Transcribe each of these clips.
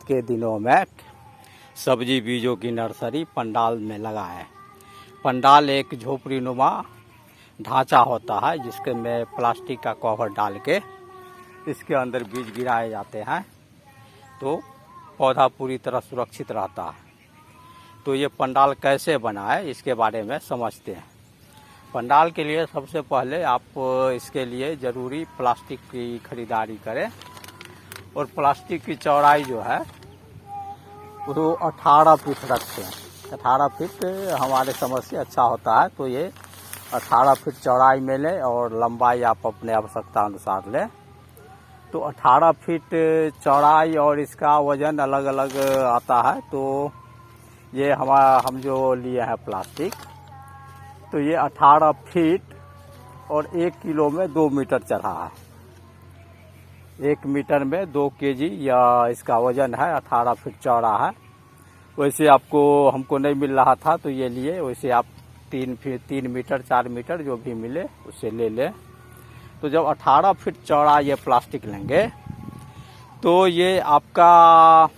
के दिनों में सब्जी बीजों की नर्सरी पंडाल में लगा है। पंडाल एक झोपड़ी नुमा ढांचा होता है जिसके में प्लास्टिक का कवर डाल के इसके अंदर बीज गिराए जाते हैं तो पौधा पूरी तरह सुरक्षित रहता है। तो ये पंडाल कैसे बना है इसके बारे में समझते हैं। पंडाल के लिए सबसे पहले आप इसके लिए ज़रूरी प्लास्टिक की खरीदारी करें और प्लास्टिक की चौड़ाई जो है वो 18 फीट रखते हैं। 18 फीट हमारे समझ से अच्छा होता है, तो ये 18 फीट चौड़ाई में लें और लंबाई आप अपने आवश्यकता अनुसार लें। तो 18 फीट चौड़ाई और इसका वज़न अलग अलग आता है। तो ये हम जो लिए हैं प्लास्टिक, तो ये 18 फीट और 1 किलो में 2 मीटर चढ़ा है। 1 मीटर में 2 केजी या इसका वज़न है। 18 फीट चौड़ा है। वैसे आपको हमको नहीं मिल रहा था तो ये लिए, वैसे आप 3 मीटर 4 मीटर जो भी मिले उससे ले लें। तो जब 18 फीट चौड़ा ये प्लास्टिक लेंगे तो ये आपका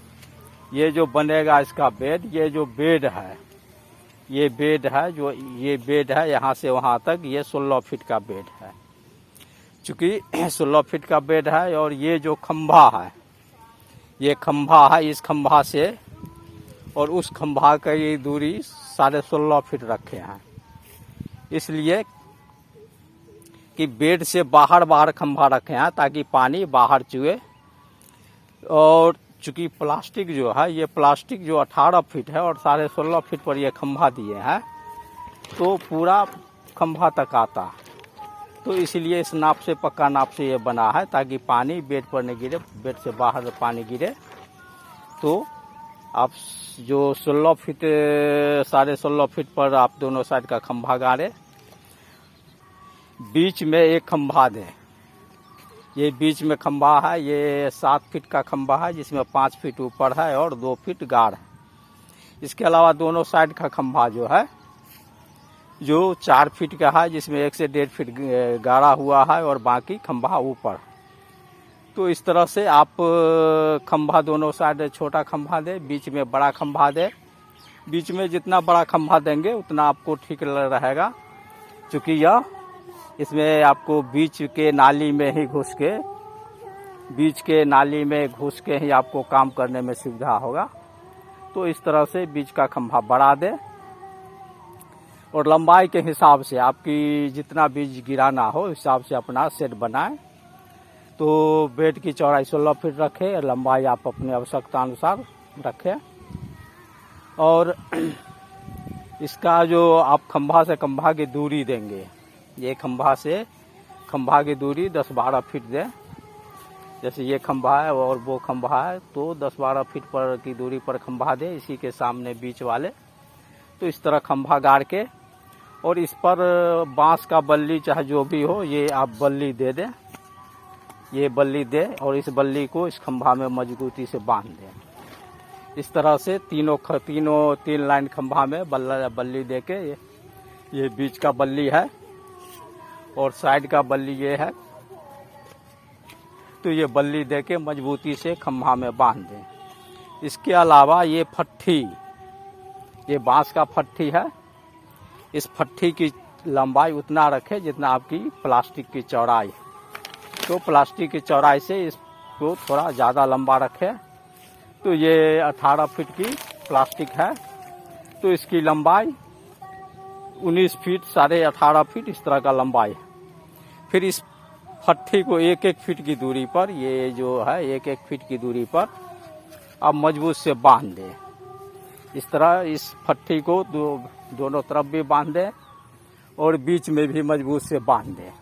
ये जो बनेगा इसका बेड, ये जो बेड है, ये बेड है, जो ये बेड है यहाँ से वहाँ तक ये 16 फीट का बेड है। चूँकि 16 फीट का बेड है और ये जो खंभा है, ये खंभा है, इस खंभा से और उस खंभा का ये दूरी 16.5 फीट रखे हैं, इसलिए कि बेड से बाहर खंभा रखे हैं ताकि पानी बाहर चुए। और चूँकि प्लास्टिक जो है, ये प्लास्टिक जो 18 फीट है और 16.5 फीट पर ये खंभा दिए हैं तो पूरा खंभा तक आता है। तो इसलिए इस नाप से, पक्का नाप से ये बना है ताकि पानी बेड पर नहीं गिरे, बेड से बाहर पानी गिरे। तो आप जो 16 फीट 16.5 फीट पर आप दोनों साइड का खंभा गाड़े, बीच में एक खंभा दें। ये बीच में खंभा है, ये 7 फीट का खंभा है जिसमें 5 फीट ऊपर है और 2 फीट गाढ़ है। इसके अलावा दोनों साइड का खंभा जो है जो 4 फीट का है जिसमें 1 से 1.5 फीट गाढ़ा हुआ है और बाकी खंभा ऊपर। तो इस तरह से आप खंभा दोनों साइड छोटा खंभा दे, बीच में बड़ा खंभा दे। बीच में जितना बड़ा खंभा देंगे उतना आपको ठीक रहेगा, क्योंकि यह इसमें आपको बीच के नाली में ही घुस के, बीच के नाली में घुस के ही आपको काम करने में सुविधा होगा। तो इस तरह से बीच का खंभा बढ़ा दे और लंबाई के हिसाब से आपकी जितना बीज गिराना हो हिसाब से अपना सेट बनाएं। तो बेड की चौड़ाई 16 फीट रखें, लंबाई आप अपनी आवश्यकता अनुसार रखें। और इसका जो आप खंभा से खंभा की दूरी देंगे, ये खंभा से खंभा की दूरी 10-12 फीट दें। जैसे ये खंभा है और वो खंभा है तो 10-12 फीट पर की दूरी पर खंभा दें, इसी के सामने बीच वाले। तो इस तरह खंभा गाड़ के और इस पर बांस का बल्ली चाहे जो भी हो, ये आप बल्ली दे दें, ये बल्ली दे और इस बल्ली को इस खंभा में मजबूती से बांध दें। इस तरह से तीन लाइन खंभा में बल्ली दे के, ये बीच का बल्ली है और साइड का बल्ली ये है, तो ये बल्ली दे के मजबूती से खंभा में बांध दें। इसके अलावा ये फट्ठी, ये बांस का फट्ठी है, इस फट्ठी की लंबाई उतना रखें जितना आपकी प्लास्टिक की चौड़ाई। तो प्लास्टिक की चौड़ाई से इसको थोड़ा ज़्यादा लंबा रखें। तो ये 18 फीट की प्लास्टिक है, तो इसकी लंबाई 19 फीट 18.5 फीट इस तरह का लंबाई है। फिर इस फट्ठी को 1-1 फीट की दूरी पर, ये जो है 1-1 फीट की दूरी पर आप मजबूत से बांध दें। इस तरह इस फट्ठी को दोनों तरफ भी बांध दें और बीच में भी मजबूत से बांध दें।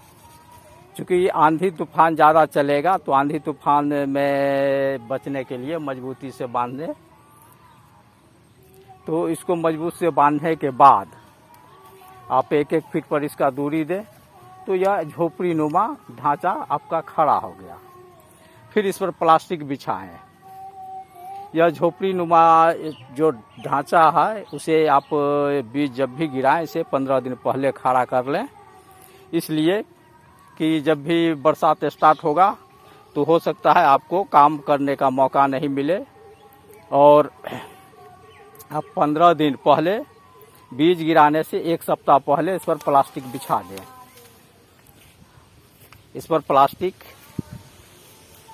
चूँकि आंधी तूफान ज़्यादा चलेगा तो आंधी तूफान में बचने के लिए मजबूती से बांध दें। तो इसको मजबूत से बांधने के बाद आप 1-1 फीट पर इसका दूरी दें। तो यह झोपड़ी नुमा ढांचा आपका खड़ा हो गया। फिर इस पर प्लास्टिक बिछाएं। यह झोपड़ी नुमा जो ढांचा है उसे आप बीज जब भी गिराएं इसे 15 दिन पहले खड़ा कर लें, इसलिए कि जब भी बरसात स्टार्ट होगा तो हो सकता है आपको काम करने का मौका नहीं मिले और अब 15 दिन पहले बीज गिराने से 1 सप्ताह पहले इस पर प्लास्टिक बिछा दें। इस पर प्लास्टिक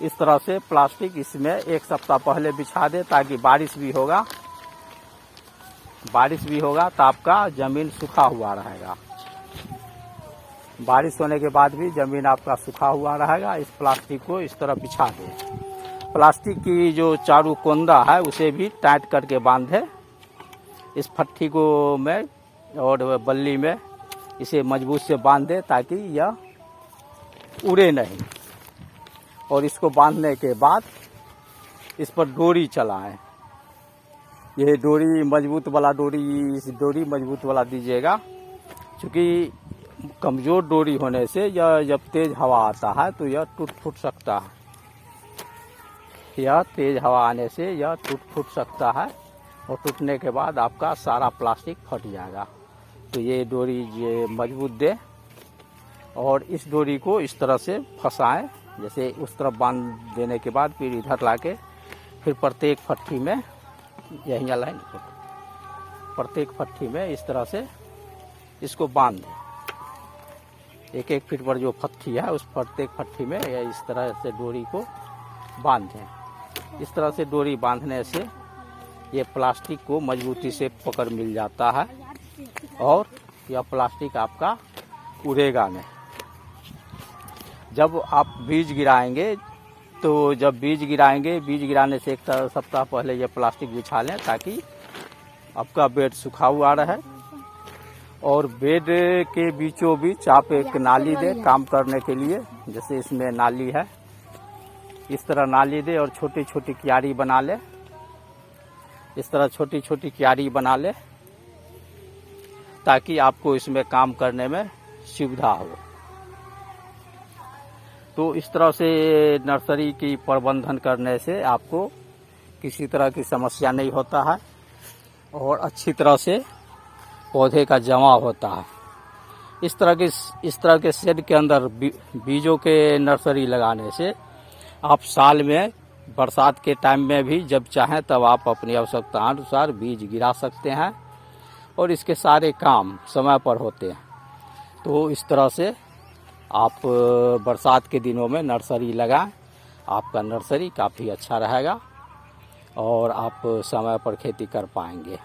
इस तरह से प्लास्टिक इसमें 1 सप्ताह पहले बिछा दें, ताकि बारिश भी होगा तो आपका जमीन सूखा हुआ रहेगा। बारिश होने के बाद भी जमीन आपका सूखा हुआ रहेगा। इस प्लास्टिक को इस तरह बिछा दें। प्लास्टिक की जो चारू कोंदा है उसे भी टाइट करके बांधे। इस फट्टी को में और बल्ली में इसे मजबूत से बांध दे, ताकि यह उड़े नहीं। और इसको बांधने के बाद इस पर डोरी चलाएं। यह डोरी मजबूत वाला मजबूत वाला दीजिएगा, क्योंकि कमजोर डोरी होने से यह जब तेज हवा आता है तो यह टूट फूट सकता है। यह तेज हवा आने से यह टूट फूट सकता है, और टूटने के बाद आपका सारा प्लास्टिक फट जाएगा। तो ये डोरी ये मजबूत दे, और इस डोरी को इस तरह से फंसाएं। जैसे उस तरफ बांध देने के बाद फिर इधर लाके फिर प्रत्येक फट्टी में यही लाइन प्रत्येक फट्टी में इस तरह से इसको बांध दें। 1-1 फीट पर जो फट्टी है उस प्रत्येक फट्टी में इस तरह से डोरी को बांध दें। इस तरह से डोरी बांधने से ये प्लास्टिक को मजबूती से पकड़ मिल जाता है, और यह प्लास्टिक आपका उड़ेगा नहीं। जब आप बीज गिराएंगे तो बीज गिराने से 1 सप्ताह पहले ये प्लास्टिक बिछा लें, ताकि आपका बेड सूखा हुआ रहे। और बेड के बीचों बीच आप एक नाली दें काम करने के लिए। जैसे इसमें नाली है, इस तरह नाली दे और छोटी छोटी क्यारी बना ले। इस तरह छोटी छोटी क्यारी बना ले, ताकि आपको इसमें काम करने में सुविधा हो। तो इस तरह से नर्सरी की प्रबंधन करने से आपको किसी तरह की समस्या नहीं होता है, और अच्छी तरह से पौधे का जमाव होता है। इस तरह के शेड के अंदर बीजों के नर्सरी लगाने से आप साल में बरसात के टाइम में भी जब चाहें तब आप अपनी आवश्यकता अनुसार बीज गिरा सकते हैं, और इसके सारे काम समय पर होते हैं। तो इस तरह से आप बरसात के दिनों में नर्सरी लगाएं। आपका नर्सरी काफ़ी अच्छा रहेगा, और आप समय पर खेती कर पाएंगे।